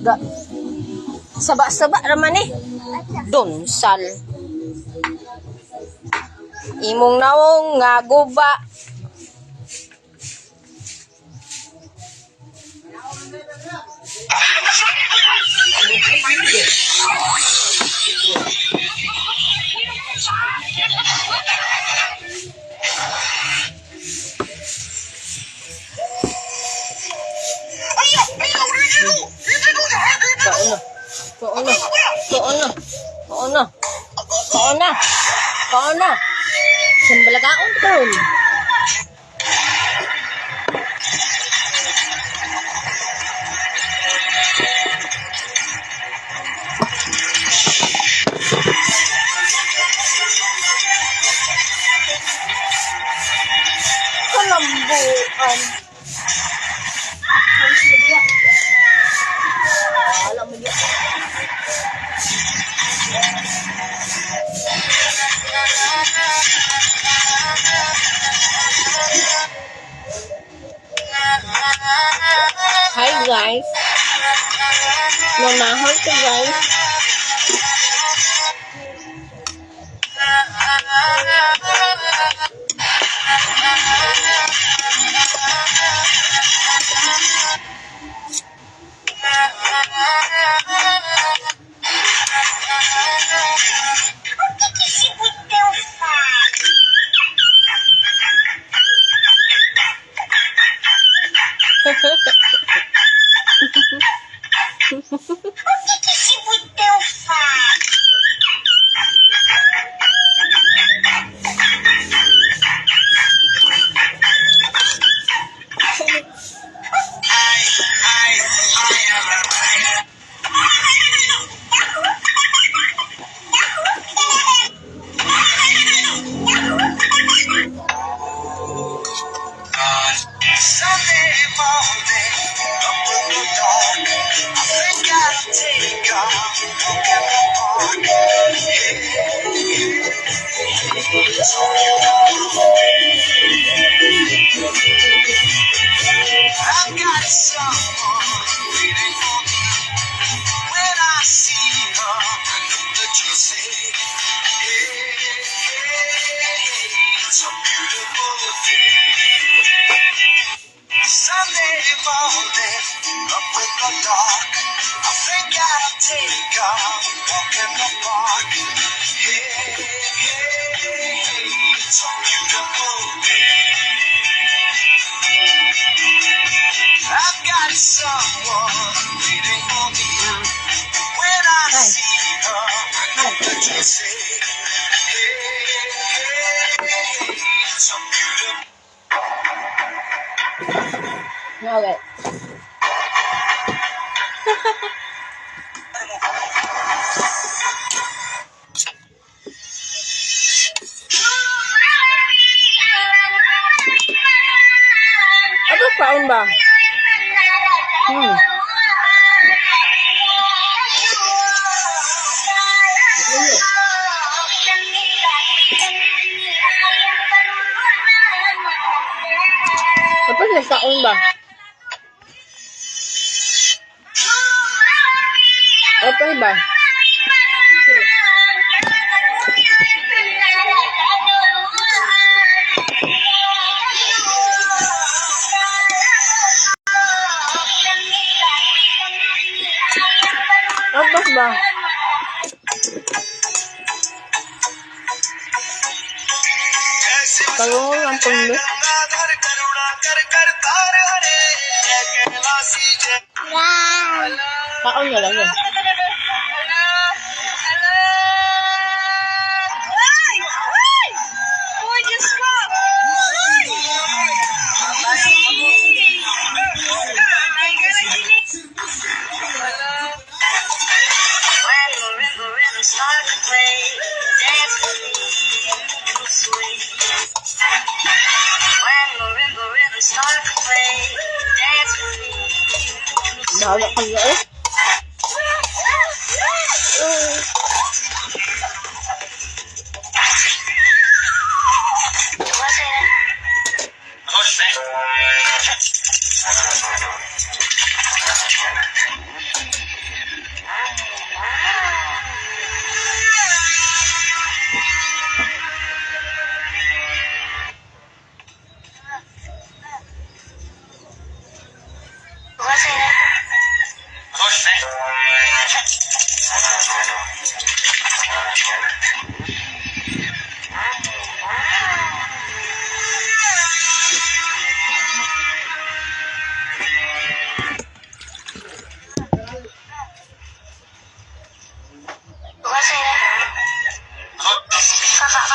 Ga. Saba-saba raman eh. Donsal. Imong nawong nga guba. Kaon na. Sembalagaon tol. Kalambuan. Alam mo dia. Hi guys. Mamahal ko guys. I've got someone waiting for me. When I see her, I know that you'll say, hey, it's a beautiful day. Sunday morning, up in the dark, I think I'll take a walk in the park. Hey, it's a beautiful day. I've got someone waiting for me. When I see her, I know that you'll say, hey, it's a beautiful. Okay. Apa paun ba? Apa sih kaun ba? Apa ba? Apa ba? Kalau ang pundo. Kaon na lang yan. Bahala ka na eh.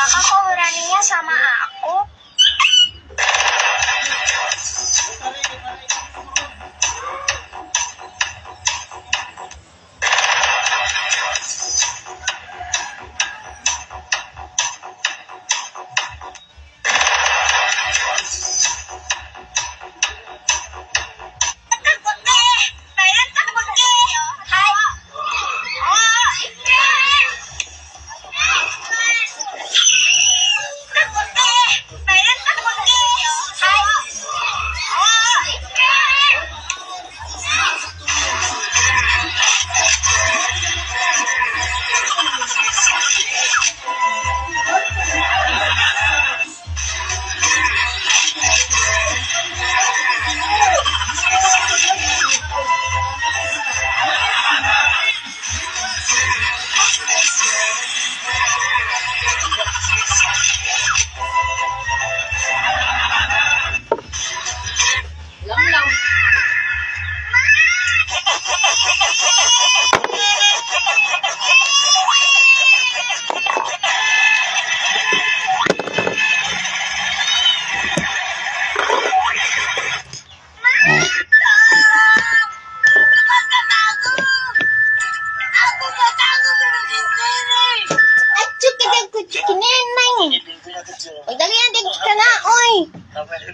Kakakawara niya sama ako. Magdalian din ka na, oy!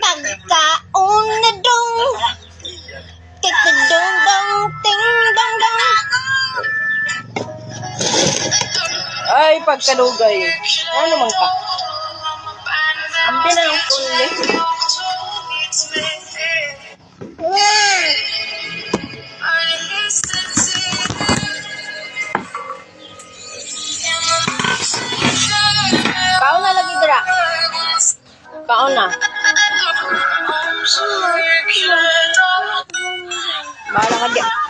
Pagkaon na dong! Kitadong dong, ting dong dong! Ay, pagkalugay. Ano man ka? Ambi na ang puli. Kaon na lagi dira. Kaon na. Bahala ka di.